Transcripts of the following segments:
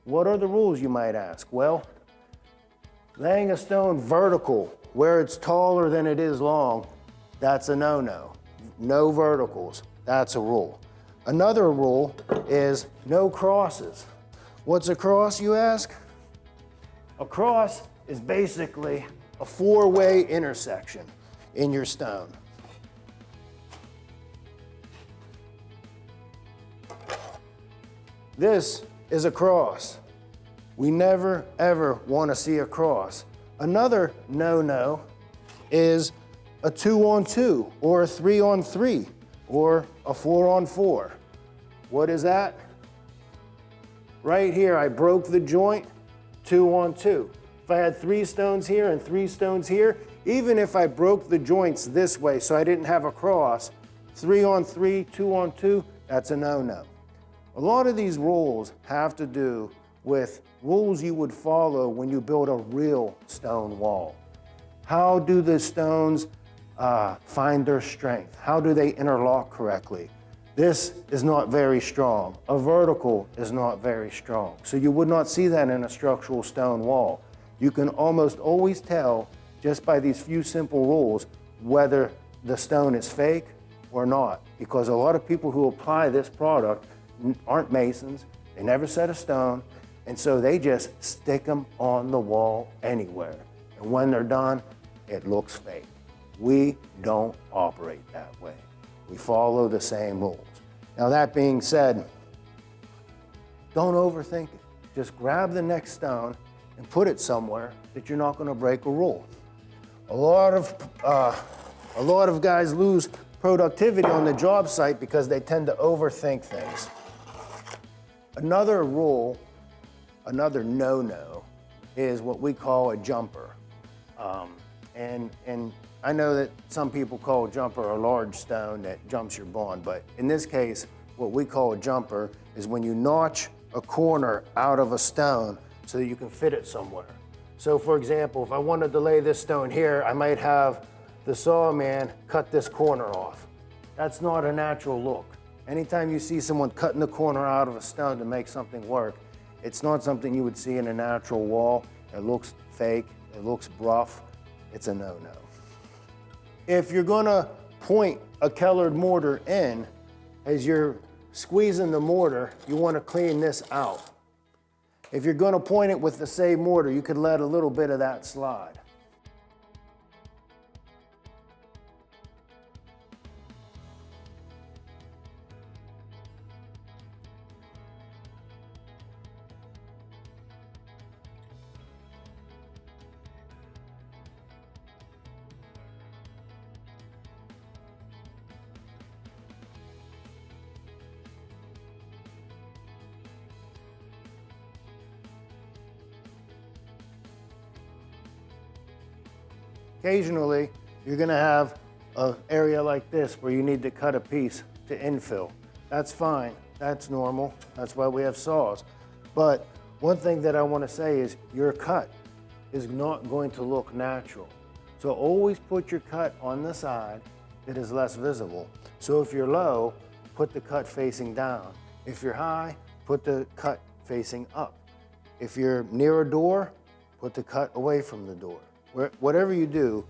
What are the rules, you might ask? Well, laying a stone vertical where it's taller than it is long, that's a no-no. No verticals, that's a rule. Another rule is no crosses. What's a cross, you ask? A cross is basically a four-way intersection in your stone. This is a cross. We never, ever want to see a cross. Another no-no is a 2-on-2 or a 3-on-3 or a 4-on-4. What is that? Right here, I broke the joint, 2-on-2. If I had 3 stones here and 3 stones here, even if I broke the joints this way so I didn't have a cross, 3-on-3, 2-on-2, that's a no-no. A lot of these rules have to do with rules you would follow when you build a real stone wall. How do the stones find their strength? How do they interlock correctly? This is not very strong. A vertical is not very strong. So you would not see that in a structural stone wall. You can almost always tell just by these few simple rules whether the stone is fake or not, because a lot of people who apply this product aren't masons, they never set a stone, and so they just stick them on the wall anywhere. And when they're done, it looks fake. We don't operate that way. We follow the same rules. Now that being said, don't overthink it. Just grab the next stone and put it somewhere that you're not going to break a rule. A lot of guys lose productivity on the job site because they tend to overthink things. Another rule, another no-no, is what we call a jumper. And I know that some people call a jumper a large stone that jumps your bond, but in this case, what we call a jumper is when you notch a corner out of a stone so that you can fit it somewhere. So for example, if I wanted to lay this stone here, I might have the sawman cut this corner off. That's not a natural look. Anytime you see someone cutting the corner out of a stone to make something work, it's not something you would see in a natural wall. It looks fake, it looks rough, it's a no-no. If you're gonna point a Kellered mortar in, as you're squeezing the mortar, you wanna clean this out. If you're gonna point it with the same mortar, you could let a little bit of that slide. Occasionally, you're gonna have an area like this where you need to cut a piece to infill. That's fine, that's normal, that's why we have saws. But one thing that I wanna say is your cut is not going to look natural. So always put your cut on the side that is less visible. So if you're low, put the cut facing down. If you're high, put the cut facing up. If you're near a door, put the cut away from the door. Whatever you do,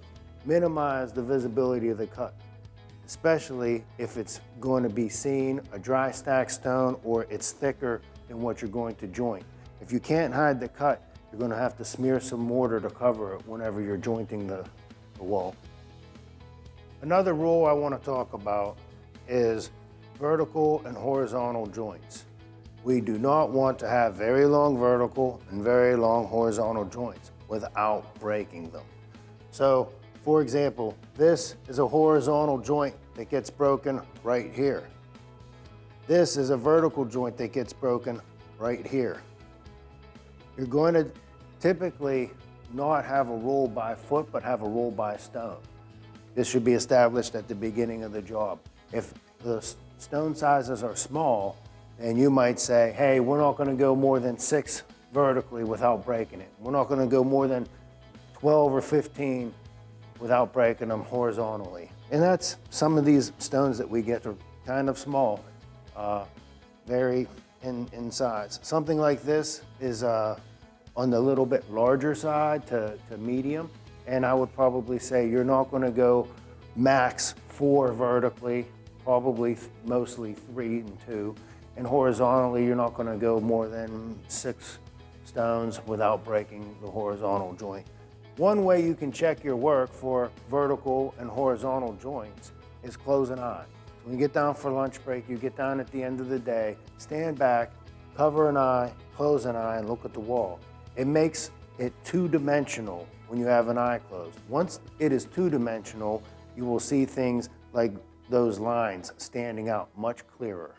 minimize the visibility of the cut, especially if it's going to be seen, a dry stack stone, or it's thicker than what you're going to joint. If you can't hide the cut, you're going to have to smear some mortar to cover it whenever you're jointing the wall. Another rule I want to talk about is vertical and horizontal joints. We do not want to have very long vertical and very long horizontal joints without breaking them. So, for example, this is a horizontal joint that gets broken right here. This is a vertical joint that gets broken right here. You're going to typically not have a roll by foot, but have a roll by stone. This should be established at the beginning of the job. If the stone sizes are small, then you might say, hey, we're not going to go more than 6 vertically without breaking it. We're not going to go more than 12 or 15 without breaking them horizontally. And that's some of these stones that we get are kind of small, very in size. Something like this is on the little bit larger side to medium, and I would probably say you're not going to go max 4 vertically, probably mostly 3 and 2, and horizontally you're not going to go more than 6 stones without breaking the horizontal joint. One way you can check your work for vertical and horizontal joints is close an eye. So when you get down for lunch break, you get down at the end of the day, stand back, cover an eye, close an eye, and look at the wall. It makes it two-dimensional when you have an eye closed. Once it is two-dimensional, you will see things like those lines standing out much clearer.